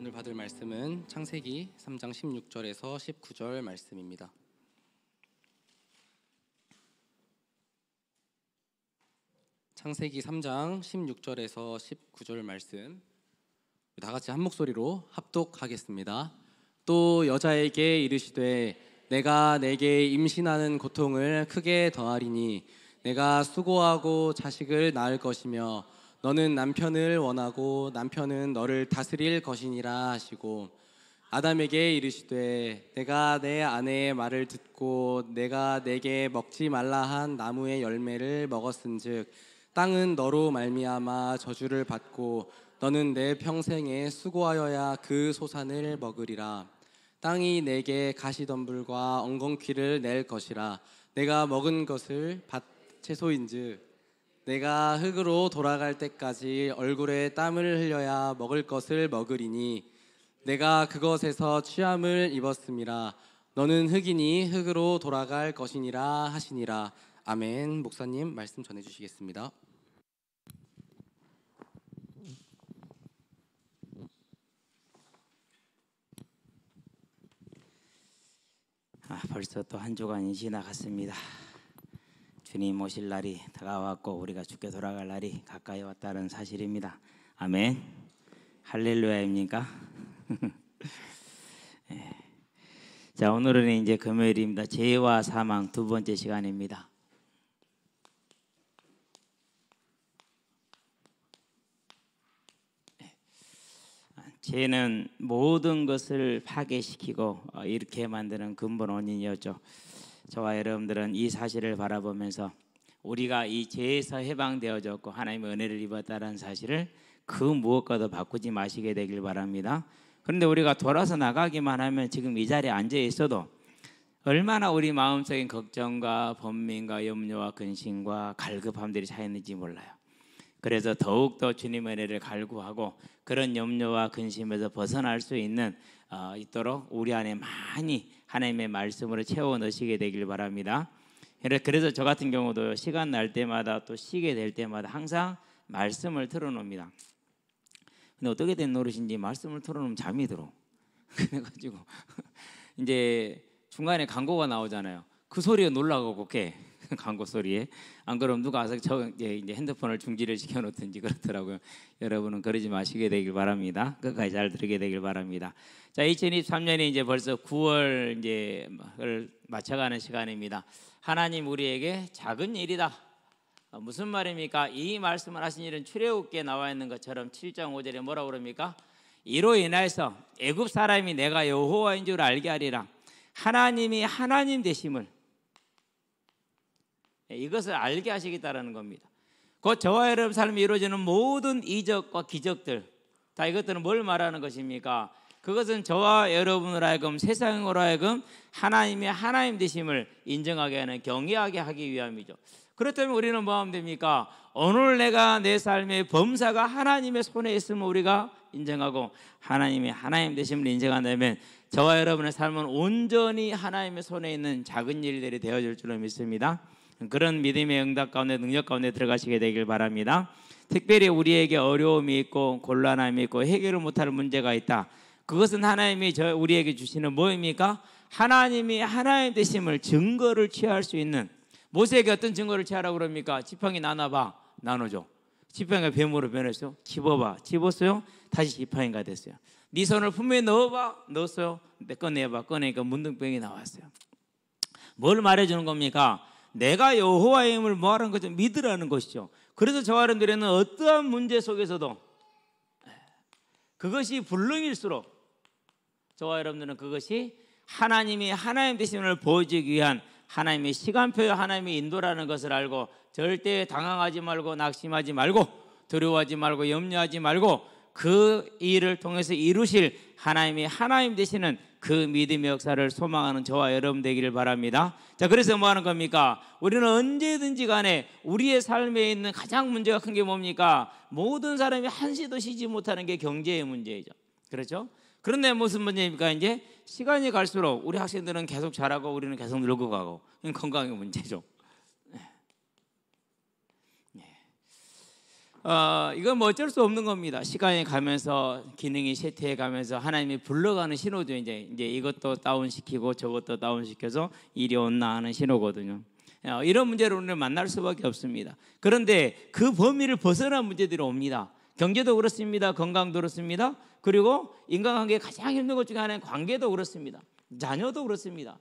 오늘 받을 말씀은 창세기 3장 16절에서 19절 말씀입니다. 창세기 3장 16절에서 19절 말씀 다 같이 한 목소리로 합독하겠습니다. 또 여자에게 이르시되 내가 내게 임신하는 고통을 크게 더하리니 내가 수고하고 자식을 낳을 것이며 너는 남편을 원하고 남편은 너를 다스릴 것이니라 하시고 아담에게 이르시되 내가 내 아내의 말을 듣고 내가 내게 먹지 말라 한 나무의 열매를 먹었은즉 땅은 너로 말미암아 저주를 받고 너는 내 평생에 수고하여야 그 소산을 먹으리라. 땅이 내게 가시덤불과 엉겅퀴를 낼 것이라. 내가 먹은 것을 밭 채소인즉 내가 흙으로 돌아갈 때까지 얼굴에 땀을 흘려야 먹을 것을 먹으리니 내가 그것에서 취함을 입었음이라. 너는 흙이니 흙으로 돌아갈 것이니라 하시니라. 아멘. 목사님 말씀 전해주시겠습니다. 벌써 또 한 주간이 지나갔습니다. 주님 오실 날이 다가왔고 우리가 죽게 돌아갈 날이 가까이 왔다는 사실입니다. 아멘. 할렐루야입니까? 네. 자, 오늘은 이제 금요일입니다. 죄와 사망 두 번째 시간입니다. 죄는 모든 것을 파괴시키고 이렇게 만드는 근본 원인이었죠. 저와 여러분들은 이 사실을 바라보면서 우리가 이 죄에서 해방되어졌고 하나님의 은혜를 입었다는 사실을 그 무엇과도 바꾸지 마시게 되길 바랍니다. 그런데 우리가 돌아서 나가기만 하면 지금 이 자리에 앉아 있어도 얼마나 우리 마음속인 걱정과 번민과 염려와 근심과 갈급함들이 차있는지 몰라요. 그래서 더욱더 주님의 은혜를 갈구하고 그런 염려와 근심에서 벗어날 수 있도록 우리 안에 많이 하나님의 말씀으로 채워 넣으시게 되길 바랍니다. 그래서 저 같은 경우도 시간 날 때마다 또 쉬게 될 때마다 항상 말씀을 틀어놓습니다. 근데 어떻게 된 노릇인지 말씀을 틀어놓으면 잠이 들어. 그래가지고 이제 중간에 광고가 나오잖아요. 그 소리에 놀라고 깨. 광고 소리에. 안 그러면 누가 와서 이제 핸드폰을 중지를 시켜놓든지 그렇더라고요. 여러분은 그러지 마시게 되길 바랍니다. 끝까지 잘 들으게 되길 바랍니다. 자, 2023년이 이제 벌써 9월 이제를 맞춰가는 시간입니다. 하나님 우리에게 작은 일이다. 무슨 말입니까? 이 말씀을 하신 일은 출애굽기에 나와 있는 것처럼 7장 5절에 뭐라고 그럽니까? 이로 인하여서 애굽 사람이 내가 여호와인 줄 알게 하리라. 하나님이 하나님 되심을 이것을 알게 하시겠다라는 겁니다. 곧 저와 여러분 삶이 이루어지는 모든 이적과 기적들 다 이것들은 뭘 말하는 것입니까? 그것은 저와 여러분으로 하여금 세상으로 하여금 하나님의 하나님 되심을 인정하게 하는 경외하게 하기 위함이죠. 그렇다면 우리는 뭐 하면 됩니까? 오늘 내가 내 삶의 범사가 하나님의 손에 있음을 우리가 인정하고 하나님의 하나님 되심을 인정한다면 저와 여러분의 삶은 온전히 하나님의 손에 있는 작은 일들이 되어질 줄로 믿습니다. 그런 믿음의 응답 가운데 능력 가운데 들어가시게 되길 바랍니다. 특별히 우리에게 어려움이 있고 곤란함이 있고 해결을 못할 문제가 있다. 그것은 하나님이 우리에게 주시는 뭐입니까? 하나님이 하나님 되심을 증거를 취할 수 있는 모세에게 어떤 증거를 취하라고 그럽니까? 지팡이 나눠봐. 나눠줘. 지팡이가 뱀으로 변했어요. 집어봐. 집었어요. 다시 지팡이가 됐어요. 네 손을 품에 넣어봐. 넣었어요. 꺼내봐. 꺼내니까 문둥병이 나왔어요. 뭘 말해주는 겁니까? 내가 여호와의 힘을 뭐하는 거죠? 믿으라는 것이죠. 그래서 저와 여러분들에는 어떠한 문제 속에서도 그것이 불능일수록 저와 여러분들은 그것이 하나님이 하나님 되심을 보여주기 위한 하나님의 시간표요 하나님의 인도라는 것을 알고 절대 당황하지 말고 낙심하지 말고 두려워하지 말고 염려하지 말고 그 일을 통해서 이루실 하나님이 하나님 되시는 그 믿음의 역사를 소망하는 저와 여러분 되기를 바랍니다. 자, 그래서 뭐 하는 겁니까? 우리는 언제든지 간에 우리의 삶에 있는 가장 문제가 큰 게 뭡니까? 모든 사람이 한시도 쉬지 못하는 게 경제의 문제이죠. 그렇죠? 그런데 무슨 문제입니까? 이제 시간이 갈수록 우리 학생들은 계속 자라고 우리는 계속 늙어가고 건강의 문제죠. 이건 뭐 어쩔 수 없는 겁니다. 시간이 가면서 기능이 쇠퇴해 가면서 하나님이 불러가는 신호죠. 이제 이것도 다운시키고 저것도 다운시켜서 이리 온나 하는 신호거든요. 이런 문제를 우리는 만날 수밖에 없습니다. 그런데 그 범위를 벗어난 문제들이 옵니다. 경제도 그렇습니다. 건강도 그렇습니다. 그리고 인간관계에 가장 힘든 것 중에 하나는 관계도 그렇습니다. 자녀도 그렇습니다.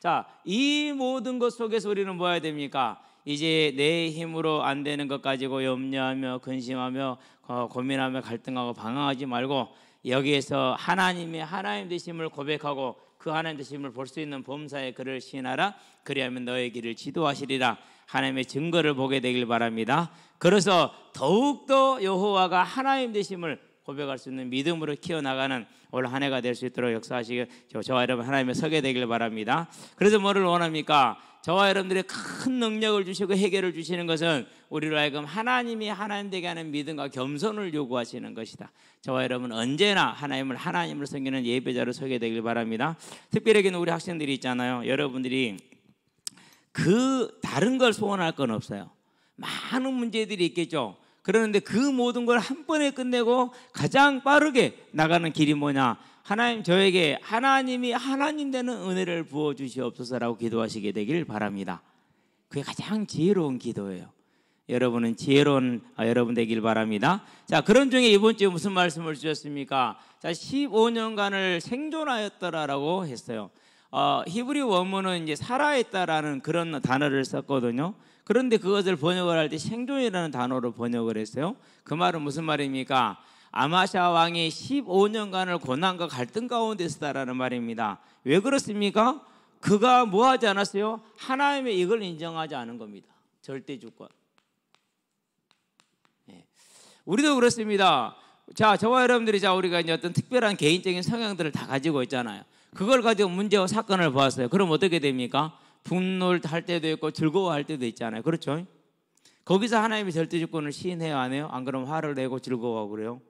자, 이 모든 것 속에서 우리는 뭐 해야 됩니까? 이제 내 힘으로 안 되는 것 가지고 염려하며 근심하며 고민하며 갈등하고 방황하지 말고 여기에서 하나님의 하나님 되심을 고백하고 그 하나님 되심을 볼 수 있는 범사에 그를 시인하라. 그리하면 너의 길을 지도하시리라. 하나님의 증거를 보게 되길 바랍니다. 그래서 더욱더 여호와가 하나님 되심을 고백할 수 있는 믿음으로 키워나가는 올 한 해가 될 수 있도록 역사하시길 저와 여러분 하나님의 서게 되길 바랍니다. 그래서 뭐를 원합니까? 저와 여러분들의 큰 능력을 주시고 해결을 주시는 것은 우리로 하여금 하나님이 하나님 되게 하는 믿음과 겸손을 요구하시는 것이다. 저와 여러분 언제나 하나님을 섬기는 예배자로 서게 되길 바랍니다. 특별히 우리 학생들이 있잖아요. 여러분들이 그 다른 걸 소원할 건 없어요. 많은 문제들이 있겠죠. 그러는데 그 모든 걸 한 번에 끝내고 가장 빠르게 나가는 길이 뭐냐? 하나님 저에게 하나님이 하나님 되는 은혜를 부어 주시옵소서라고 기도하시게 되길 바랍니다. 그게 가장 지혜로운 기도예요. 여러분은 지혜로운 여러분 되길 바랍니다. 자, 그런 중에 이번 주에 무슨 말씀을 주셨습니까? 자, 15년간을 생존하였더라라고 했어요. 히브리 원문은 이제 살아있다라는 그런 단어를 썼거든요. 그런데 그것을 번역을 할 때 생존이라는 단어로 번역을 했어요. 그 말은 무슨 말입니까? 아마샤 왕이 15년간을 고난과 갈등 가운데 있었다라는 말입니다. 왜 그렇습니까? 그가 뭐 하지 않았어요? 하나님의 이걸 인정하지 않은 겁니다. 절대 주권. 우리도 그렇습니다. 자, 저와 여러분들이 우리가 이제 어떤 특별한 개인적인 성향들을 다 가지고 있잖아요. 그걸 가지고 문제와 사건을 보았어요. 그럼 어떻게 됩니까? 분노할 때도 있고 즐거워할 때도 있잖아요. 그렇죠? 거기서 하나님의 절대 주권을 시인해요, 안 해요? 안 그러면 화를 내고 즐거워하고 그래요?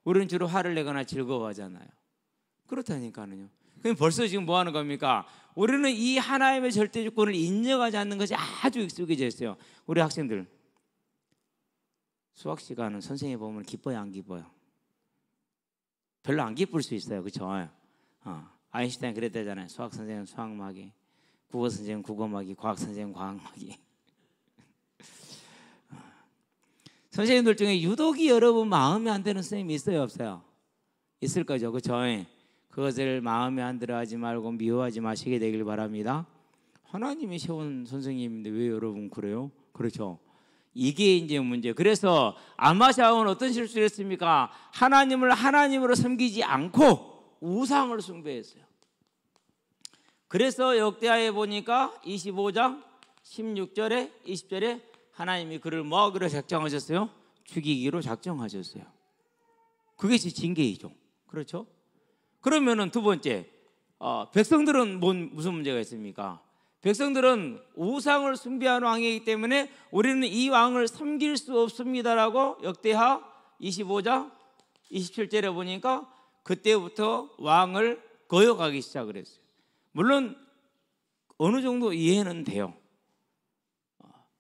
우리는 주로 화를 내거나 즐거워하잖아요. 그렇다니까요. 그럼 벌써 지금 뭐 하는 겁니까? 우리는 이 하나님의 절대 주권을 인정하지 않는 것이 아주 익숙해져 있어요. 우리 학생들 수학 시간은 선생님이 보면 기뻐요, 안 기뻐요? 별로 안 기쁠 수 있어요. 그렇죠? 아인슈타인 그랬다잖아요. 수학 선생님 수학마귀, 국어 선생님 국어마귀, 과학 선생님 과학마귀. 선생님들 중에 유독이 여러분 마음에 안 드는 선생님이 있어요, 없어요? 있을 거죠, 그렇죠? 그것을 마음에 안 들어하지 말고 미워하지 마시게 되길 바랍니다. 하나님이 세운 선생님인데 왜 여러분 그래요? 그렇죠? 이게 이제 문제. 그래서 아마샤는 어떤 실수를 했습니까? 하나님을 하나님으로 섬기지 않고 우상을 숭배했어요. 그래서 역대하에 보니까 25장 16절에 20절에 하나님이 그를 뭐 하기로 작정하셨어요? 죽이기로 작정하셨어요. 그게 징계이죠. 그렇죠? 그러면은 두 번째, 백성들은 무슨 문제가 있습니까? 백성들은 우상을 숭배하는 왕이기 때문에 우리는 이 왕을 섬길 수 없습니다라고 역대하 25장 27절에 보니까 그때부터 왕을 거역하기 시작을 했어요. 물론 어느 정도 이해는 돼요.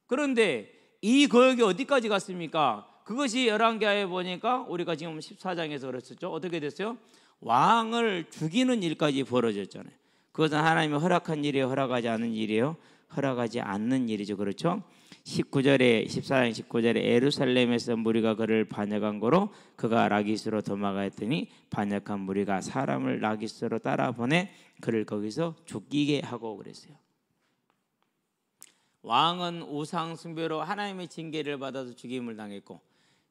그런데 이 거역이 어디까지 갔습니까? 그것이 열왕기하에 보니까 우리가 지금 14장에서 그랬었죠. 어떻게 됐어요? 왕을 죽이는 일까지 벌어졌잖아요. 그것은 하나님이 허락한 일이에요? 허락하지 않는 일이에요? 허락하지 않는 일이죠. 그렇죠? 14장 19절에 예루살렘에서 무리가 그를 반역한 거로 그가 라기스로 도망하였더니 반역한 무리가 사람을 라기스로 따라 보내 그를 거기서 죽이게 하고 그랬어요. 왕은 우상 숭배로 하나님의 징계를 받아서 죽임을 당했고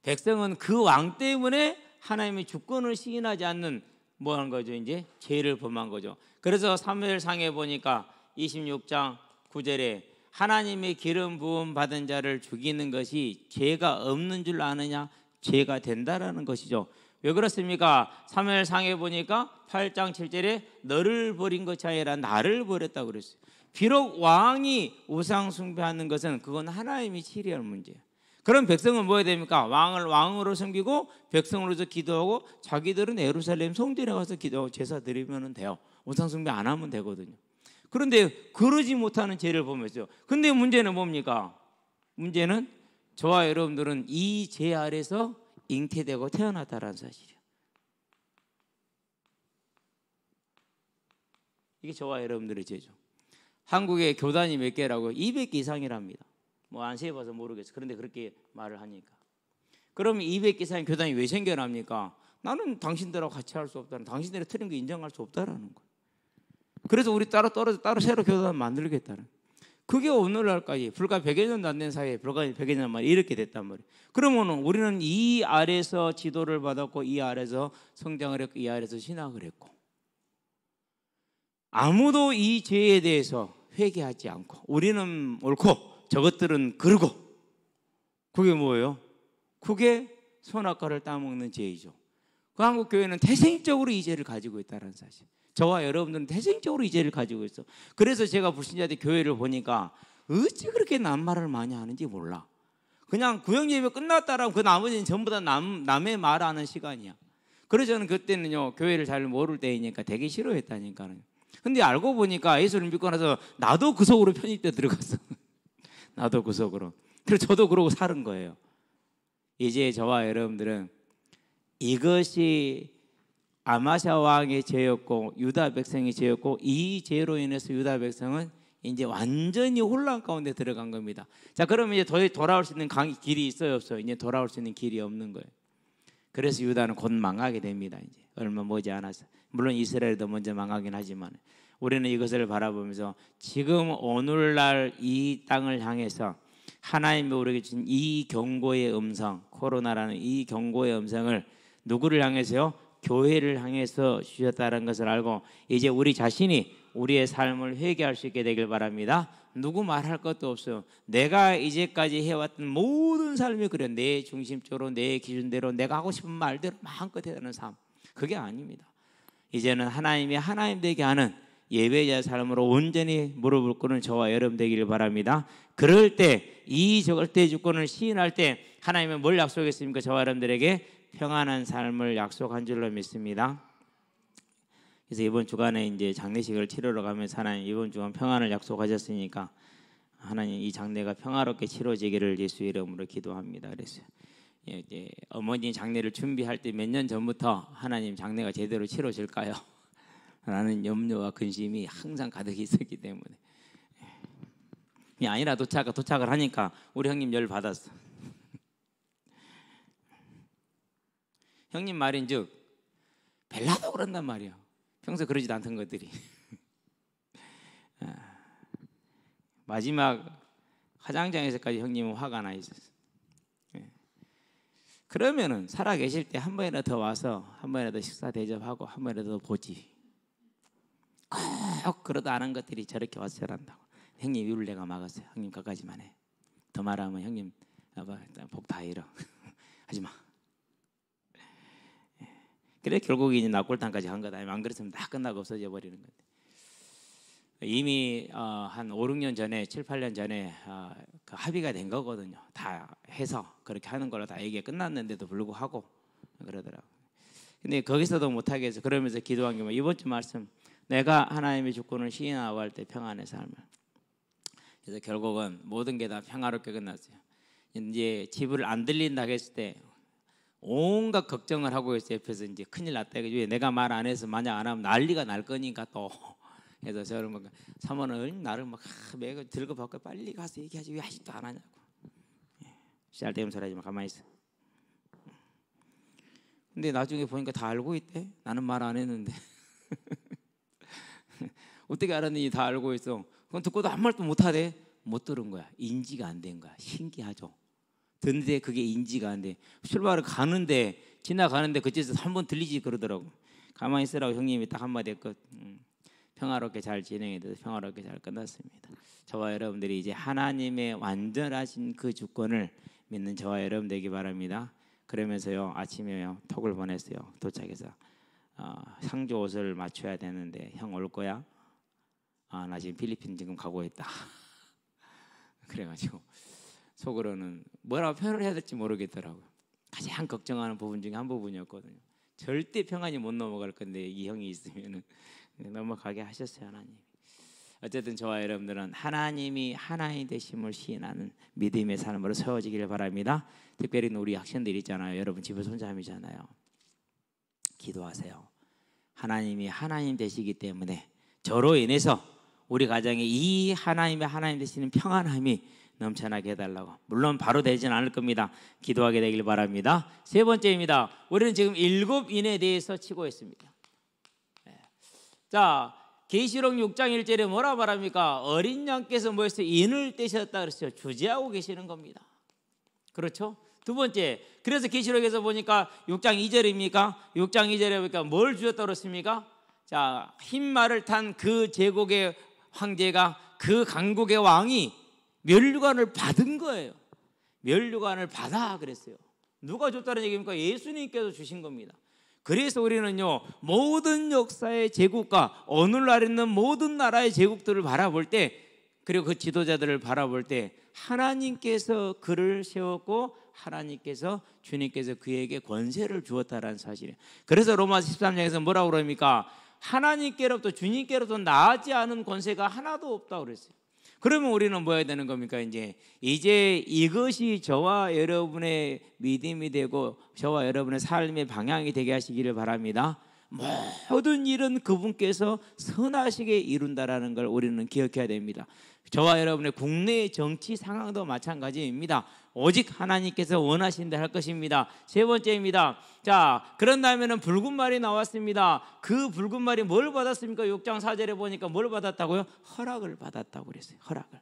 백성은 그 왕 때문에 하나님의 주권을 시인하지 않는 뭐 하는 거죠? 이제 죄를 범한 거죠. 그래서 사무엘상에 보니까 26장 9절에 하나님의 기름 부음 받은 자를 죽이는 것이 죄가 없는 줄 아느냐? 죄가 된다라는 것이죠. 왜 그렇습니까? 사무엘상에 보니까 8장 7절에 너를 버린 것이 아니라 나를 버렸다고 그랬어요. 비록 왕이 우상 숭배하는 것은 그건 하나님이 치리할 문제예요. 그럼 백성은 뭐 해야 됩니까? 왕을 왕으로 섬기고 백성으로서 기도하고 자기들은 예루살렘 성전에 가서 기도하고 제사 드리면 돼요. 우상 숭배 안 하면 되거든요. 그런데 그러지 못하는 죄를 보면서요. 근데 문제는 뭡니까? 문제는 저와 여러분들은 이 죄 아래서 잉태되고 태어났다라는 사실이에요. 이게 저와 여러분들의 죄죠. 한국에 교단이 몇 개라고? 200개 이상이랍니다. 뭐 안 세봐서 모르겠어. 그런데 그렇게 말을 하니까. 그러면 200개 이상의 교단이 왜 생겨납니까? 나는 당신들하고 같이 할 수 없다는, 당신들의 틀린 거 인정할 수 없다라는 거예요. 그래서 우리 따로 떨어져 따로 새로 교단 만들겠다는. 그게 오늘날까지 불과 100여 년도 안 된 사이에 불과 100여 년 만에 이렇게 됐단 말이에요. 그러면 우리는 이 아래서 지도를 받았고, 이 아래서 성장을 했고, 이 아래서 신학을 했고, 아무도 이 죄에 대해서 회개하지 않고, 우리는 옳고 저것들은 그르고, 그게 뭐예요? 그게 선악과를 따먹는 죄이죠. 그 한국 교회는 태생적으로 이 죄를 가지고 있다는 사실. 저와 여러분들은 태생적으로 이 죄를 가지고 있어. 그래서 제가 불신자들 교회를 보니까 어찌 그렇게 남말을 많이 하는지 몰라. 그냥 구역 예배 끝났다라고 그 나머지는 전부 다 남의 말하는 시간이야. 그래서 저는 그때는요, 교회를 잘 모를 때이니까 되게 싫어했다니까요. 근데 알고 보니까 예수를 믿고 나서 나도 그 속으로 편입돼 들어갔어. 나도 그 속으로. 그래서 저도 그러고 사는 거예요. 이제 저와 여러분들은 이것이 아마샤 왕의 죄였고 유다 백성의 죄였고, 이 죄로 인해서 유다 백성은 이제 완전히 혼란 가운데 들어간 겁니다. 자, 그러면 이제 더 돌아올 수 있는 길이 있어요, 없어요? 이제 돌아올 수 있는 길이 없는 거예요. 그래서 유다는 곧 망하게 됩니다. 이제 얼마 머지 않아서. 물론 이스라엘도 먼저 망하긴 하지만 우리는 이것을 바라보면서 지금 오늘날 이 땅을 향해서 하나님이 우리에게 주신 이 경고의 음성, 코로나라는 이 경고의 음성을 누구를 향해서요? 교회를 향해서 주셨다는 것을 알고 이제 우리 자신이 우리의 삶을 회개할 수 있게 되길 바랍니다. 누구 말할 것도 없어요. 내가 이제까지 해왔던 모든 삶이 그래, 내 중심적으로 내 기준대로 내가 하고 싶은 말대로 마음껏 해야 삶, 그게 아닙니다. 이제는 하나님이 하나님 되게 하는 예배자 삶으로 온전히 무릎을 꿇는 저와 여러분 되기를 바랍니다. 그럴 때 이 절대 주권을 시인할 때 하나님은 뭘 약속했습니까? 저와 여러분들에게 평안한 삶을 약속한 줄로 믿습니다. 그래서 이번 주간에 이제 장례식을 치르러 가면서 하나님 이번 주간 평안을 약속하셨으니까 하나님 이 장례가 평화롭게 치러지기를 예수 이름으로 기도합니다. 그래서 이제 어머니 장례를 준비할 때 몇 년 전부터 하나님 장례가 제대로 치러질까요? 라는 염려와 근심이 항상 가득 있었기 때문에 아니라 도착을 하니까 우리 형님 열 받았어. 형님 말인즉 벨라도 그런단 말이야. 평소 그러지도 않던 것들이 마지막 화장장에서까지 형님은 화가 나 있었어. 그러면은 살아 계실 때 한 번이라도 더 와서 한 번이라도 식사 대접하고 한 번이라도 보지. 꼭 그러다 않은 것들이 저렇게 와서 저란다고. 형님 이를 내가 막았어요. 형님 거기까지만 해. 더 말하면 형님 복 다 잃어. 하지 마. 그래 결국 이제 낙골당까지 한 거다. 안 그랬으면 다 끝나고 없어져 버리는 건데. 이미 한 5, 6년 전에 7, 8년 전에 그 합의가 된 거거든요. 다 해서 그렇게 하는 걸로 다 얘기가 끝났는데도 불구하고 그러더라고요. 근데 거기서도 못하게 해서 그러면서 기도한 게 뭐 이번 주 말씀, 내가 하나님의 주권을 시인하고 할 때 평안의 삶을. 그래서 결국은 모든 게 다 평화롭게 끝났어요. 이제 집을 안 들린다고 했을 때 온갖 걱정을 하고 있어요. 옆에서 이제 큰일 났다. 왜 내가 말 안 해서 만약 안 하면 난리가 날 거니까 또. 그래서 저는 막 사모는 나를 막 매가 들고 받고 빨리 가서 얘기하지 왜 아직도 안 하냐고. 쌀데없는 소리 하지 마. 가만히 있어. 근데 나중에 보니까 다 알고 있대. 나는 말 안 했는데. 어떻게 알았는지 다 알고 있어. 그건 듣고도 아무 말도 못 하대. 못 들은 거야. 인지가 안 된 거야. 신기하죠. 듣는데 그게 인지가 안 돼. 출발을 가는데 지나가는데 그때서 한번 들리지 그러더라고. 가만히 있으라고 형님이 딱 한마디 했고 평화롭게 잘 진행이 돼서 평화롭게 잘 끝났습니다. 저와 여러분들이 이제 하나님의 완전하신 그 주권을 믿는 저와 여러분 되기 바랍니다. 그러면서요 아침에요 톡을 보냈어요. 도착해서 상주 옷을 맞춰야 되는데 형 올 거야? 나 지금 필리핀 지금 가고 있다. 그래가지고 속으로는 뭐라고 표현을 해야 될지 모르겠더라고요. 가장 걱정하는 부분 중에 한 부분이었거든요. 절대 평안이 못 넘어갈 건데 이 형이 있으면은 넘어가게 하셨어요 하나님. 어쨌든 저와 여러분들은 하나님이 하나님 되심을 시인하는 믿음의 삶으로 세워지기를 바랍니다. 특별히 우리 학생들 있잖아요. 여러분 집에서 혼자 함이잖아요. 기도하세요. 하나님이 하나님 되시기 때문에 저로 인해서 우리 가정에 이 하나님의 하나님 되시는 평안함이 넘쳐나게 해달라고. 물론 바로 되지는 않을 겁니다. 기도하게 되길 바랍니다. 세 번째입니다. 우리는 지금 7인에 대해서 치고 있습니다. 자, 계시록 6장 1절에 뭐라 말합니까? 어린 양께서 뭐였어요? 인을 떼셨다 그랬어요. 주재하고 계시는 겁니다. 그렇죠? 두 번째, 그래서 계시록에서 보니까 6장 2절입니까? 6장 2절에 보니까 뭘 주셨다 그랬습니까? 자, 흰 말을 탄 그 제국의 황제가, 그 강국의 왕이 면류관을 받은 거예요. 면류관을 받아 그랬어요. 누가 줬다는 얘기입니까? 예수님께서 주신 겁니다. 그래서 우리는요, 모든 역사의 제국과 오늘날 있는 모든 나라의 제국들을 바라볼 때, 그리고 그 지도자들을 바라볼 때 하나님께서 그를 세웠고 하나님께서, 주님께서 그에게 권세를 주었다라는 사실이에요. 그래서 로마서 13장에서 뭐라고 그럽니까? 하나님께로부터, 주님께로부터 나지 않은 권세가 하나도 없다고 그랬어요. 그러면 우리는 뭐 해야 되는 겁니까? 이제 이것이 저와 여러분의 믿음이 되고 저와 여러분의 삶의 방향이 되게 하시기를 바랍니다. 모든 일은 그분께서 선하시게 이룬다라는 걸 우리는 기억해야 됩니다. 저와 여러분의 국내 정치 상황도 마찬가지입니다. 오직 하나님께서 원하신 대로 할 것입니다. 세 번째입니다. 자, 그런 다음에는 붉은 말이 나왔습니다. 그 붉은 말이 뭘 받았습니까? 6장 4절에 보니까 뭘 받았다고요? 허락을 받았다고 그랬어요. 허락을.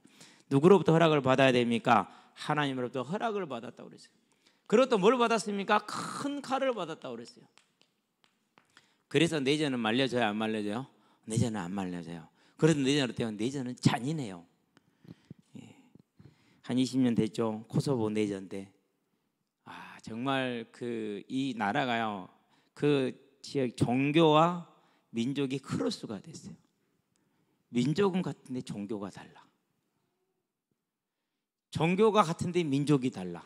누구로부터 허락을 받아야 됩니까? 하나님으로부터 허락을 받았다고 그랬어요. 그리고 또 뭘 받았습니까? 큰 칼을 받았다고 그랬어요. 그래서 내전은 말려져요, 안 말려져요? 내전은 안 말려져요. 그래도 내전 어때요? 내전은 잔인해요. 한 20년 됐죠. 코소보 내전 때. 정말 이 나라가요, 그 지역 종교와 민족이 크로스가 됐어요. 민족은 같은데 종교가 달라. 종교가 같은데 민족이 달라.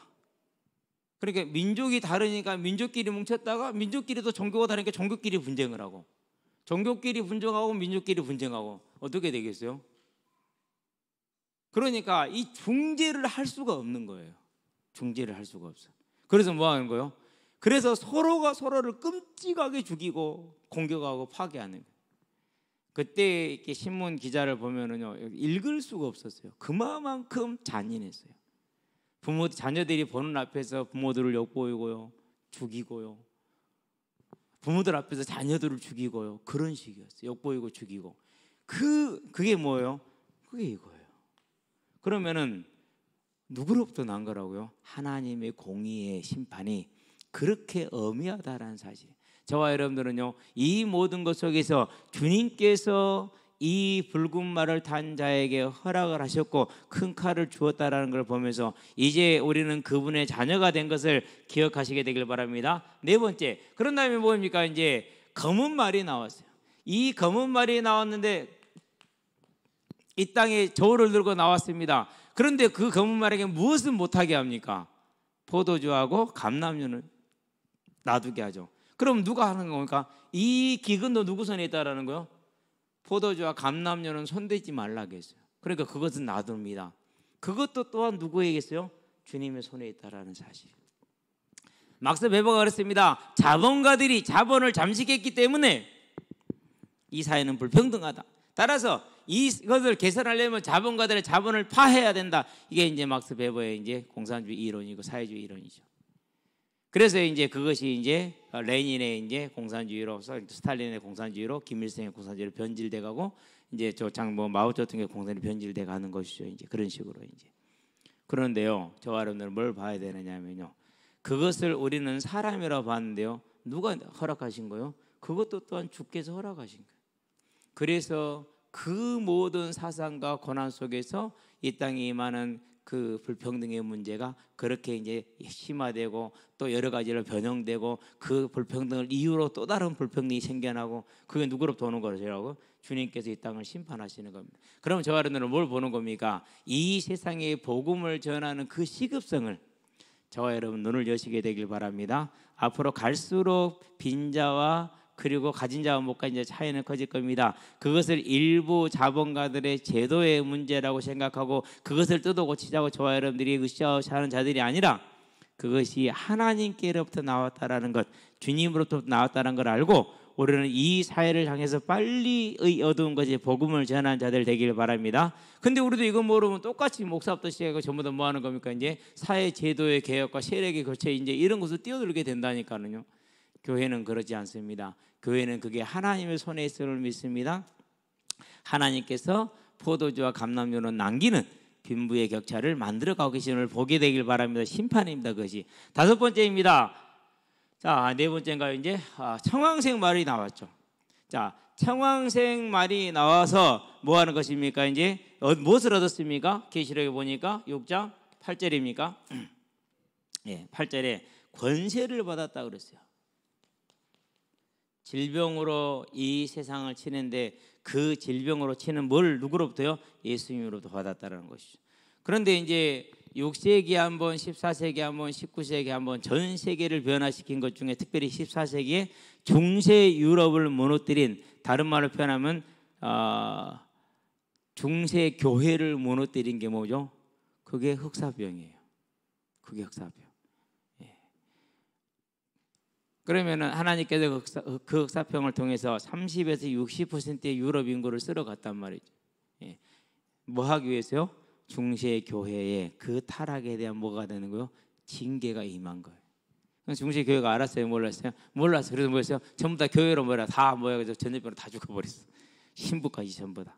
그러니까 민족이 다르니까 민족끼리 뭉쳤다가 민족끼리도 종교가 다르니까 종교끼리 분쟁을 하고, 종교끼리 분쟁하고 민족끼리 분쟁하고, 어떻게 되겠어요? 그러니까 이 중재를 할 수가 없는 거예요. 중재를 할 수가 없어. 그래서 뭐 하는 거예요? 그래서 서로가 서로를 끔찍하게 죽이고 공격하고 파괴하는 거예요. 그때 이렇게 신문 기자를 보면은요, 읽을 수가 없었어요. 그만큼 잔인했어요. 자녀들이 보는 앞에서 부모들을 욕보이고요, 죽이고요. 부모들 앞에서 자녀들을 죽이고요. 그런 식이었어요. 욕보이고 죽이고. 그게 뭐예요? 그게 이거예요. 그러면은 누구로부터 난 거라고요? 하나님의 공의의 심판이 그렇게 엄미하다라는 사실. 저와 여러분들은요, 이 모든 것 속에서 주님께서 이 붉은 말을 탄 자에게 허락을 하셨고 큰 칼을 주었다라는 걸 보면서 이제 우리는 그분의 자녀가 된 것을 기억하시게 되길 바랍니다. 네 번째, 그런 다음에 뭡니까? 이제 검은 말이 나왔어요. 이 검은 말이 나왔는데 이 땅에 저울을 들고 나왔습니다. 그런데 그 검은 말에게 무엇은 못하게 합니까? 포도주하고 감람류는 놔두게 하죠. 그럼 누가 하는 겁니까? 이 기근도 누구 손에 있다라는 거요? 포도주와 감람류는 손대지 말라고 했어요. 그러니까 그것은 놔둡니다. 그것도 또한 누구에게 있어요? 주님의 손에 있다라는 사실. 막스 베버가 그랬습니다. 자본가들이 자본을 잠식했기 때문에 이 사회는 불평등하다. 따라서 이것을 개선하려면 자본가들의 자본을 파해야 된다. 이게 이제 막스 베버의 이제 공산주의 이론이고 사회주의 이론이죠. 그래서 이제 그것이 이제 레닌의 이제 공산주의로, 스탈린의 공산주의로, 김일성의 공산주의로 변질돼 가고 이제 마오쩌둥의 공산주의 변질돼 가는 것이죠. 이제 그런 식으로 이제. 그런데요, 저와 여러분들은 뭘 봐야 되느냐면요, 그것을 우리는 사람이라고 봤는데요, 누가 허락하신 거요? 그것도 또한 주께서 허락하신 거예요. 그래서 그 모든 사상과 고난 속에서 이 땅에 임하는 그 불평등의 문제가 그렇게 이제 심화되고 또 여러 가지로 변형되고 그 불평등을 이유로 또 다른 불평등이 생겨나고, 그게 누구로부터 오는 거라고? 주님께서 이 땅을 심판하시는 겁니다. 그럼 저와 여러분들은 뭘 보는 겁니까? 이 세상에 복음을 전하는 그 시급성을 저와 여러분 눈을 여시게 되길 바랍니다. 앞으로 갈수록 빈자와 그리고 가진 자와 못 가진 자 차이는 커질 겁니다. 그것을 일부 자본가들의 제도의 문제라고 생각하고 그것을 뜯어 고치자고 저와 여러분들이 으쌰으쌰 하는 자들이 아니라 그것이 하나님께로부터 나왔다라는 것, 주님으로부터 나왔다는 걸 알고 우리는 이 사회를 향해서 빨리 어두운 것이 복음을 전하는 자들 되길 바랍니다. 근데 우리도 이거 모르면 똑같이 목사부터 시작하고 전부 다 뭐 하는 겁니까? 이제 사회 제도의 개혁과 세력의 교체 이제 이런 것을 뛰어들게 된다니까요. 교회는 그러지 않습니다. 교회는 그게 하나님의 손에 있음을 믿습니다. 하나님께서 포도주와 감람유로 남기는 빈부의 격차를 만들어가고 계심을 보게 되길 바랍니다. 심판입니다. 그것이. 다섯 번째입니다. 자, 네 번째인가요? 이제 청황색 말이 나왔죠. 자, 청황색 말이 나와서 뭐 하는 것입니까? 이제 무엇을 얻었습니까? 계시록에 보니까 6장 8절입니까? 예, 8절에 권세를 받았다 그랬어요. 질병으로 이 세상을 치는데 그 질병으로 치는 뭘 누구로부터요? 예수님으로부터 받았다는 것이죠. 그런데 이제 6세기 한번, 14세기 한번, 19세기 한번 전 세계를 변화시킨 것 중에 특별히 14세기에 중세 유럽을 무너뜨린, 다른 말로 표현하면 중세 교회를 무너뜨린 게 뭐죠? 그게 흑사병이에요. 그게 흑사병. 예. 그러면은 하나님께서 그 흑사병을 통해서 30에서 60%의 유럽 인구를 쓸어갔단 말이죠. 예. 뭐 하기 위해서요? 중세 교회의 그 타락에 대한 뭐가 되는 거요? 징계가 임한 거예요. 중세 교회가 알았어요? 몰랐어요? 몰랐어요. 그래서 뭐였어요? 전부 다 교회로 뭐라 다 모여가지고 전염병으로 다 죽어버렸어. 신부까지 전부 다.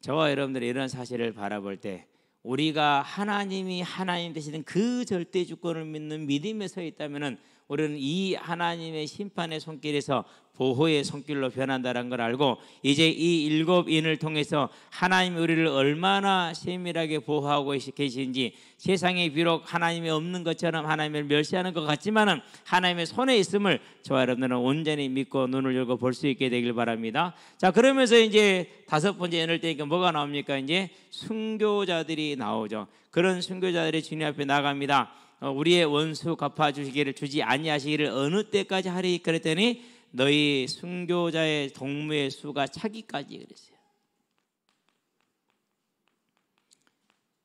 저와 여러분들이 이런 사실을 바라볼 때 우리가 하나님이 하나님 되시는 그 절대 주권을 믿는 믿음에 서 있다면은 우리는 이 하나님의 심판의 손길에서 보호의 손길로 변한다는 걸 알고 이제 이 일곱 인을 통해서 하나님이 우리를 얼마나 세밀하게 보호하고 계신지, 세상에 비록 하나님이 없는 것처럼 하나님을 멸시하는 것 같지만은 하나님의 손에 있음을 저와 여러분들은 온전히 믿고 눈을 열고 볼 수 있게 되길 바랍니다. 자, 그러면서 이제 다섯 번째 인을 때니까 뭐가 나옵니까? 이제 순교자들이 나오죠. 그런 순교자들이 주님 앞에 나갑니다. 우리의 원수 갚아주시기를 주지 아니하시기를 어느 때까지 하리 그랬더니 너희 순교자의 동무의 수가 차기까지 그랬어요.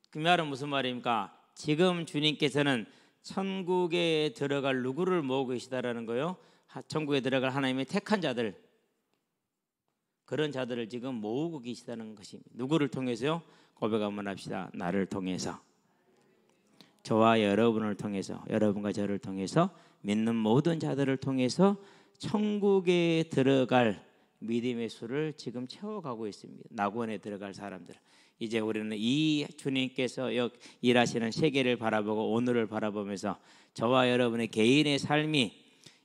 그 말은 무슨 말입니까? 지금 주님께서는 천국에 들어갈 누구를 모으고 계시다라는 거요. 천국에 들어갈 하나님의 택한 자들, 그런 자들을 지금 모으고 계시다는 것입니다. 누구를 통해서요? 고백 한번 합시다. 나를 통해서, 저와 여러분을 통해서, 여러분과 저를 통해서, 믿는 모든 자들을 통해서 천국에 들어갈 믿음의 수를 지금 채워가고 있습니다. 낙원에 들어갈 사람들. 이제 우리는 이 주님께서 일하시는 세계를 바라보고 오늘을 바라보면서 저와 여러분의 개인의 삶이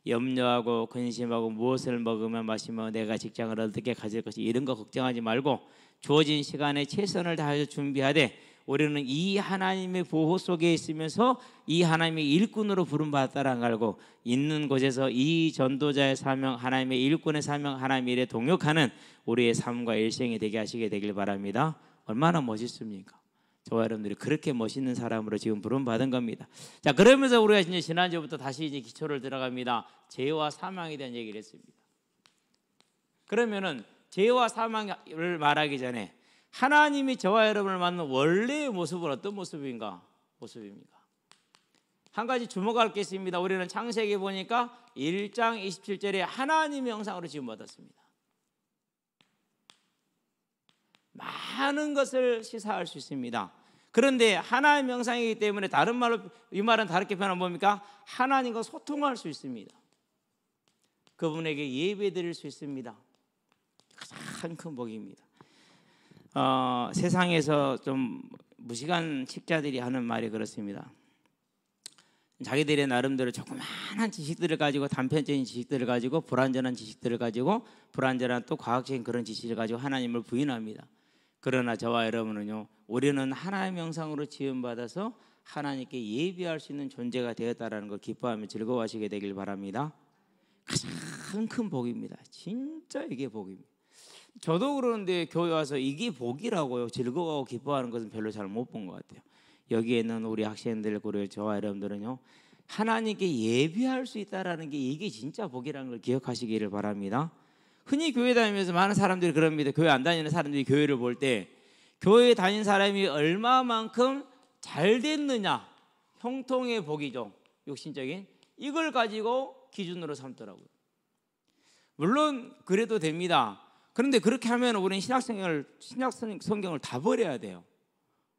염려하고 근심하고 무엇을 먹으면 마시면 내가 직장을 어떻게 가질 것이, 이런 거 걱정하지 말고 주어진 시간에 최선을 다해서 준비하되 우리는 이 하나님의 보호 속에 있으면서 이 하나님의 일꾼으로 부름받았다는 걸 알고 있는 곳에서 이 전도자의 사명, 하나님의 일꾼의 사명, 하나님의 일에 동역하는 우리의 삶과 일생이 되게 하시게 되길 바랍니다. 얼마나 멋있습니까? 저와 여러분들이 그렇게 멋있는 사람으로 지금 부름받은 겁니다. 자, 그러면서 우리가 이제 지난주부터 다시 이제 기초를 들어갑니다. 죄와 사망에 대한 얘기를 했습니다. 그러면은 죄와 사망을 말하기 전에 하나님이 저와 여러분을 만난 원래의 모습은 어떤 모습입니까? 한 가지 주목할 게 있습니다. 우리는 창세기 보니까 1장 27절에 하나님의 형상으로 지금 받았습니다. 많은 것을 시사할 수 있습니다. 그런데 하나님의 형상이기 때문에 다른 말로, 이 말은 다르게 표현하면 뭡니까? 하나님과 소통할 수 있습니다. 그분에게 예배 드릴 수 있습니다. 가장 큰 복입니다. 세상에서 좀 무식한 식자들이 하는 말이 그렇습니다. 자기들의 나름대로 조그마한 지식들을 가지고, 단편적인 지식들을 가지고, 불완전한 지식들을 가지고, 불완전한 또 과학적인 그런 지식을 가지고 하나님을 부인합니다. 그러나 저와 여러분은요, 우리는 하나님의 형상으로 지음받아서 하나님께 예배할 수 있는 존재가 되었다라는 걸 기뻐하며 즐거워하시게 되길 바랍니다. 가장 큰 복입니다. 진짜 이게 복입니다. 저도 그러는데 교회 와서 이게 복이라고요, 즐거워하고 기뻐하는 것은 별로 잘 못 본 것 같아요. 여기에 있는 우리 학생들, 그리고 저와 여러분들은요, 하나님께 예배할 수 있다라는 게 이게 진짜 복이라는 걸 기억하시기를 바랍니다. 흔히 교회 다니면서 많은 사람들이 그럽니다. 교회 안 다니는 사람들이 교회를 볼 때 교회 다닌 사람이 얼마만큼 잘 됐느냐, 형통의 복이죠. 육신적인 이걸 가지고 기준으로 삼더라고요. 물론 그래도 됩니다. 그런데 그렇게 하면 우리는 신약 성경을 다 버려야 돼요.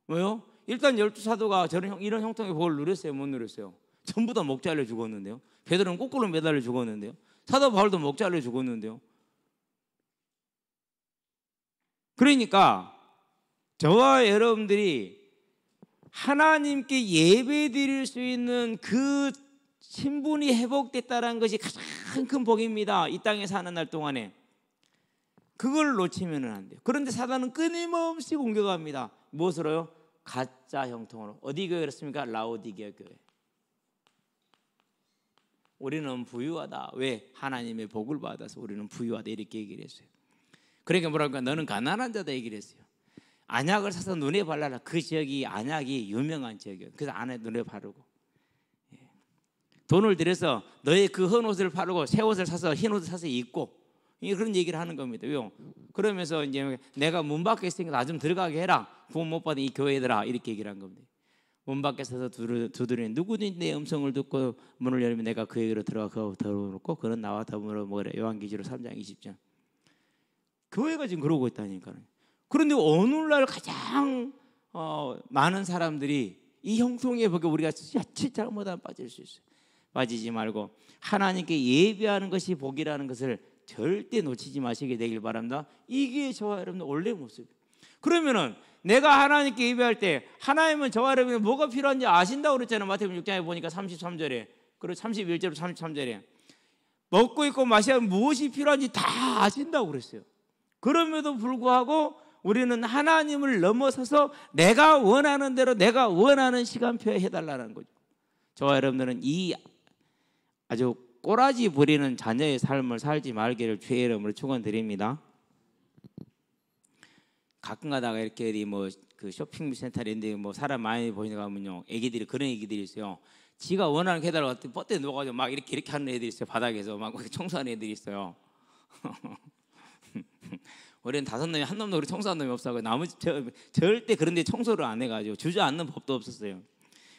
왜요? 일단 12사도가 이런 형통의 복을 누렸어요? 못 누렸어요? 전부 다 목 잘려 죽었는데요. 베드로는 거꾸로 매달려 죽었는데요. 사도 바울도 목 잘려 죽었는데요. 그러니까 저와 여러분들이 하나님께 예배 드릴 수 있는 그 신분이 회복됐다는 것이 가장 큰 복입니다. 이 땅에 사는 날 동안에 그걸 놓치면 안 돼요. 그런데 사단은 끊임없이 공격합니다. 무엇으로요? 가짜 형통으로. 어디 교회 그렇습니까? 라오디게아 교회. 우리는 부유하다. 왜? 하나님의 복을 받아서 우리는 부유하다 이렇게 얘기를 했어요. 그러니까 뭐랄까, 너는 가난한 자다 얘기를 했어요. 안약을 사서 눈에 발라라. 그 지역이 안약이 유명한 지역이에요. 그래서 안에 눈에 바르고 돈을 들여서 너의 그 헌 옷을 바르고 새 옷을 사서 흰 옷을 사서 입고 그런 얘기를 하는 겁니다. 왜요? 그러면서 이제 내가 문 밖에 있으니까 나 좀 들어가게 해라. 구원 못 받은 이 교회들아 이렇게 얘기를 한 겁니다. 문 밖에 서서 두드리는 누구든지 내 음성을 듣고 문을 열면 내가 그에게로 들어가 더불고 그는 나와 더불어 먹으라. 요한계시록 3장 20절. 교회가 지금 그러고 있다니까요. 그런데 오늘날 가장 많은 사람들이 이 형통의 복에 우리가 자칫 잘못하면 빠질 수 있어요. 빠지지 말고 하나님께 예배하는 것이 복이라는 것을 절대 놓치지 마시게 되길 바랍니다. 이게 저와 여러분의 원래 모습이에요. 그러면은 내가 하나님께 예배할 때 하나님은 저와 여러분이 뭐가 필요한지 아신다고 그랬잖아요. 마태복음 6장에 보니까 33절에 그리고 31절 33절에 먹고 있고 마시고 무엇이 필요한지 다 아신다고 그랬어요. 그럼에도 불구하고 우리는 하나님을 넘어서서 내가 원하는 대로 내가 원하는 시간표에 해달라는 거죠. 저와 여러분들은 이 아주 꼬라지 부리는 자녀의 삶을 살지 말기를 주의 이름으로 축원드립니다. 가끔 가다가 이렇게 어디 그 쇼핑센터 인데 사람 많이 보이는 가면요, 애기들이 그런 애기들이 있어요. 지가 원하는 게 해달라고 뻗대 놓아가지고 막 이렇게 하는 애들이 있어요. 바닥에서 막 청소하는 애들이 있어요. 우리는 5놈이 한 놈도 우리 청소한 놈이 없어서 나머지 절대 그런 데 청소를 안 해가지고 주저앉는 법도 없었어요.